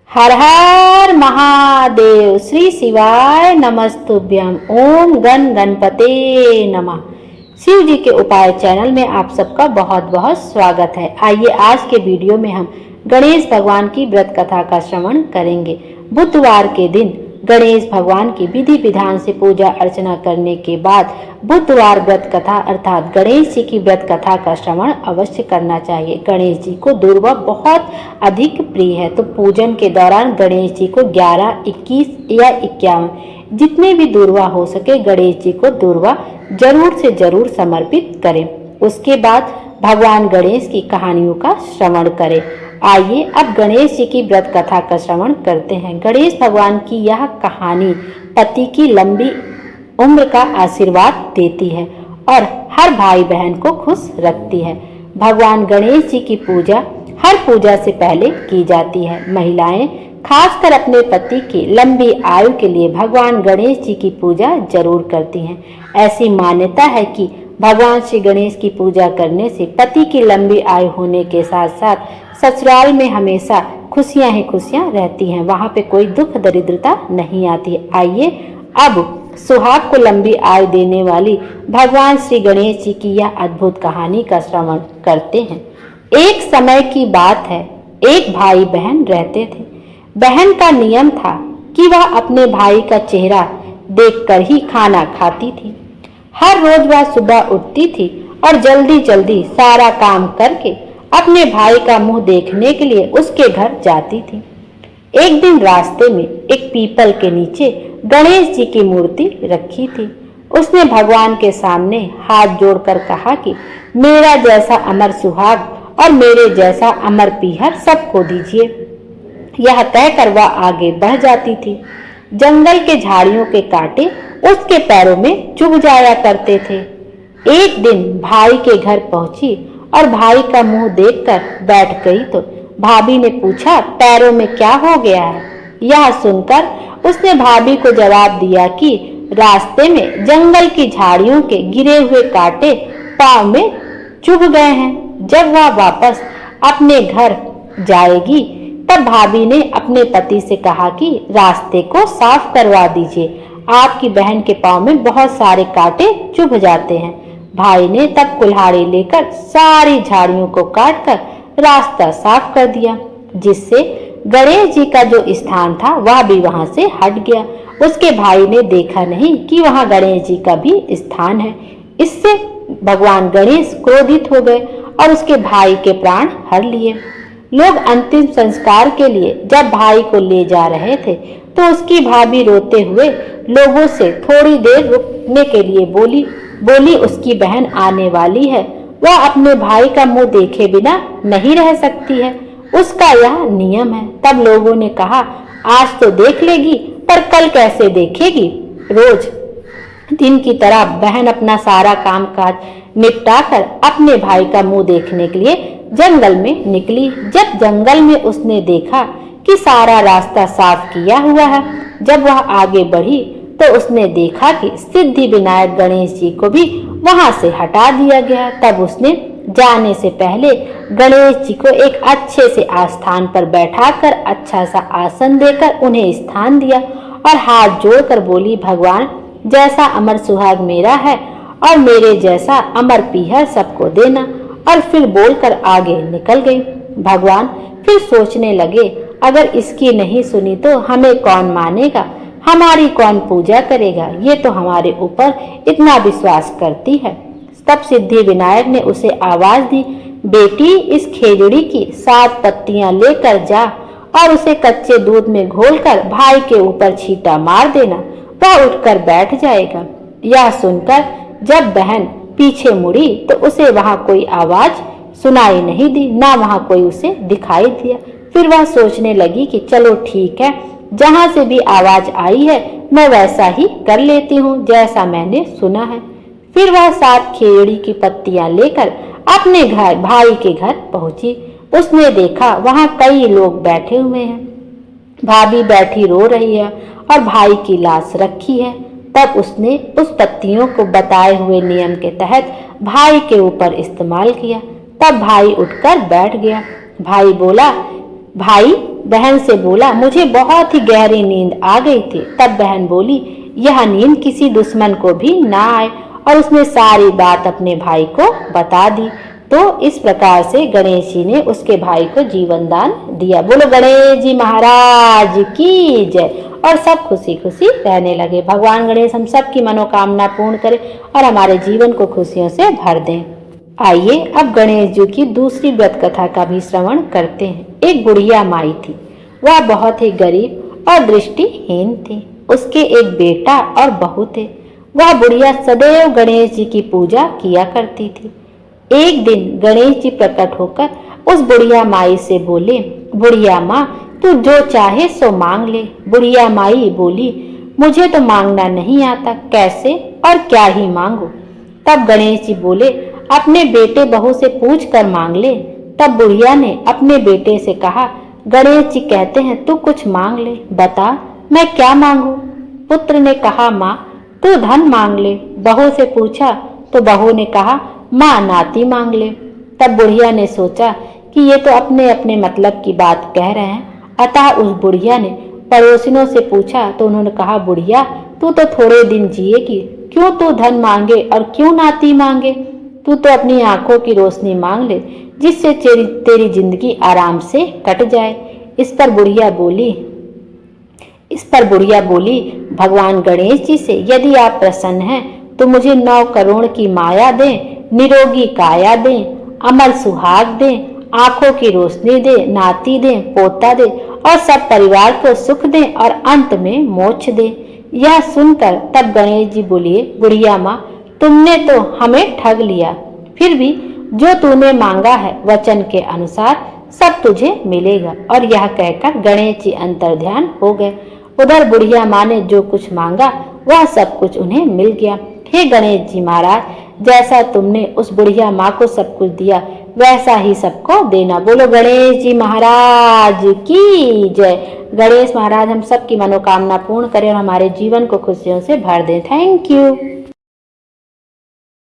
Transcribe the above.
हर हर महादेव। श्री शिवाय नमस्तुभ्यम। ओम गण गणपते नमः। शिव जी के उपाय चैनल में आप सबका बहुत बहुत स्वागत है। आइए आज के वीडियो में हम गणेश भगवान की व्रत कथा का श्रवण करेंगे। बुधवार के दिन गणेश भगवान की विधि विधान से पूजा अर्चना करने के बाद बुधवार व्रत कथा अर्थात गणेश जी की व्रत कथा का श्रवण अवश्य करना चाहिए। गणेश जी को दूर्वा बहुत अधिक प्रिय है, तो पूजन के दौरान गणेश जी को 11, 21 या 51 जितने भी दूर्वा हो सके गणेश जी को दूर्वा जरूर से जरूर समर्पित करें। उसके बाद भगवान गणेश की कहानियों का श्रवण करें। आइए अब गणेश जी की व्रत कथा का श्रवण करते हैं। गणेश भगवान की यह कहानी पति की लंबी उम्र का आशीर्वाद देती है और हर भाई बहन को खुश रखती है। भगवान गणेश जी की पूजा हर पूजा से पहले की जाती है। महिलाएं खासकर अपने पति की लंबी आयु के लिए भगवान गणेश जी की पूजा जरूर करती हैं। ऐसी मान्यता है कि भगवान श्री गणेश की पूजा करने से पति की लंबी आयु होने के साथ साथ ससुराल में हमेशा खुशियां ही खुशियां रहती हैं, वहां पे कोई दुख दरिद्रता नहीं आती। आइए अब सुहाग को लंबी आयु देने वाली भगवान श्री गणेश जी की यह अद्भुत कहानी का श्रवण करते हैं। एक समय की बात है, एक भाई बहन रहते थे। बहन का नियम था कि वह अपने भाई का चेहरा देखकर ही खाना खाती थी। हर रोज वह सुबह उठती थी और जल्दी जल्दी सारा काम करके अपने भाई का मुंह देखने के लिए उसके घर जाती थी। एक दिन रास्ते में एक पीपल के नीचे गणेश जी की मूर्ति रखी थी। उसने भगवान के सामने हाथ जोड़कर कहा कि मेरा जैसा अमर सुहाग और मेरे जैसा अमर पीहर सबको दीजिए। यह कहकर वह आगे बढ़ जाती थी। जंगल के झाड़ियों के कांटे उसके पैरों में चुभ जाया करते थे। एक दिन भाई के घर पहुंची और भाई का मुंह देखकर बैठ गई तो भाभी ने पूछा, पैरों में क्या हो गया है? यह सुनकर उसने भाभी को जवाब दिया कि रास्ते में जंगल की झाड़ियों के गिरे हुए कांटे पांव में चुभ गए हैं। जब वह वापस अपने घर जाएगी तब भाभी ने अपने पति से कहा कि रास्ते को साफ करवा दीजिए, आपकी बहन के पांव में बहुत सारे कांटे चुभ जाते हैं। भाई ने तब कुल्हाड़ी लेकर सारी झाड़ियों को काटकर रास्ता साफ कर दिया, जिससे गणेश जी का जो स्थान था वह भी वहां से हट गया। उसके भाई ने देखा नहीं कि वहां गणेश जी का भी स्थान है। इससे भगवान गणेश क्रोधित हो गए और उसके भाई के प्राण हर लिए। लोग अंतिम संस्कार के लिए जब भाई को ले जा रहे थे तो उसकी भाभी रोते हुए लोगों से थोड़ी देर रुकने के लिए बोली उसकी बहन आने वाली है, वह अपने भाई का मुंह देखे बिना नहीं रह सकती है, उसका यह नियम है। तब लोगों ने कहा, आज तो देख लेगी पर कल कैसे देखेगी? रोज दिन की तरह बहन अपना सारा काम काज निपटाकर अपने भाई का मुंह देखने के लिए जंगल में निकली। जब जंगल में उसने देखा कि सारा रास्ता साफ किया हुआ है, जब वह आगे बढ़ी तो उसने देखा कि सिद्धि विनायक गणेश जी को भी वहां से हटा दिया गया। तब उसने जाने से पहले गणेश जी को एक अच्छे से आस्थान पर बैठाकर अच्छा सा आसन देकर उन्हें स्थान दिया और हाथ जोड़कर बोली, भगवान जैसा अमर सुहाग मेरा है और मेरे जैसा अमर पीहर सबको देना। और फिर बोलकर आगे निकल गई। भगवान फिर सोचने लगे, अगर इसकी नहीं सुनी तो हमें कौन मानेगा, हमारी कौन पूजा करेगा? ये तो हमारे ऊपर इतना विश्वास करती है। तब सिद्धि विनायक ने उसे आवाज दी, बेटी इस खेजड़ी की 7 पत्तियां लेकर जा और उसे कच्चे दूध में घोलकर भाई के ऊपर छींटा मार देना, वह उठकर बैठ जाएगा। यह सुनकर जब बहन पीछे मुड़ी तो उसे वहां कोई आवाज सुनाई नहीं दी, ना वहां कोई उसे दिखाई दिया। फिर वह सोचने लगी कि चलो ठीक है, जहां से भी आवाज आई है मैं वैसा ही कर लेती हूँ जैसा मैंने सुना है। फिर वह 7 खेजड़ी की पत्तियां लेकर अपने घर भाई के घर पहुंची। उसने देखा वहां कई लोग बैठे हुए हैं, भाभी बैठी रो रही है और भाई की लाश रखी है। तब उसने उस पत्तियों को बताए हुए नियम के तहत भाई के ऊपर इस्तेमाल किया। तब भाई उठकर बैठ गया। भाई बोला, भाई बहन से बोला, मुझे बहुत ही गहरी नींद आ गई थी। तब बहन बोली, यह नींद किसी दुश्मन को भी ना आए, और उसने सारी बात अपने भाई को बता दी। तो इस प्रकार से गणेश जी ने उसके भाई को जीवन दान दिया। बोलो गणेश जी महाराज की जय। और सब खुशी खुशी रहने लगे। भगवान गणेश हम सब की मनोकामना पूर्ण करें और हमारे जीवन को खुशियों से भर दें। आइए अब गणेश जी की दूसरी व्रत कथा का भी श्रवण करते हैं। एक बुढ़िया माई थी। वह बहुत ही गरीब और दृष्टिहीन थी। उसके एक बेटा और बहू थे। वह बुढ़िया सदैव गणेश जी की पूजा किया करती थी। एक दिन गणेश जी प्रकट होकर उस बुढ़िया माई से बोले, बुढ़िया माँ, तू जो चाहे सो मांग ले। बुढ़िया माई बोली, मुझे तो मांगना नहीं आता, कैसे और क्या ही मांगू। तब गणेश जी बोले, अपने बेटे बहू से पूछ कर मांग ले। तब बुढ़िया ने अपने बेटे से कहा, गणेश जी कहते हैं तू कुछ मांग ले, बता मैं क्या मांगू। पुत्र ने कहा, माँ तू धन मांग ले। बहू से पूछा तो बहू ने कहा, माँ नाती मांग ले। तब बुढ़िया ने सोचा कि ये तो अपने अपने मतलब की बात कह रहे हैं। अतः उस बुढ़िया ने पड़ोसिनों से पूछा तो उन्होंने कहा, बुढ़िया तू तो थोड़े दिन जिएगी, क्यों तू धन मांगे और क्यों नाती मांगे। तू तो अपनी आंखों की रोशनी मांग ले, जिससे तेरी जिंदगी आराम से कट जाए। इस पर बुढ़िया बोली, भगवान गणेश जी से यदि आप प्रसन्न हैं तो मुझे 9 करोड़ की माया दें, निरोगी काया दें, अमर सुहाग दें, आंखों की रोशनी दे, नाती दें, पोता दे और सब परिवार को सुख दें और अंत में मोक्ष दे। यह सुनकर तब गणेश जी बोलिए, बुढ़िया माँ तुमने तो हमें ठग लिया, फिर भी जो तूने मांगा है वचन के अनुसार सब तुझे मिलेगा। और यह कहकर गणेश जी अंतर्ध्यान हो गए। उधर बुढ़िया माँ ने जो कुछ मांगा वह सब कुछ उन्हें मिल गया। हे गणेश जी महाराज, जैसा तुमने उस बुढ़िया माँ को सब कुछ दिया वैसा ही सबको देना। बोलो गणेश जी महाराज की जय। गणेश महाराज हम सब की मनोकामना पूर्ण करें और हमारे जीवन को खुशियों से भर दें। Thank you.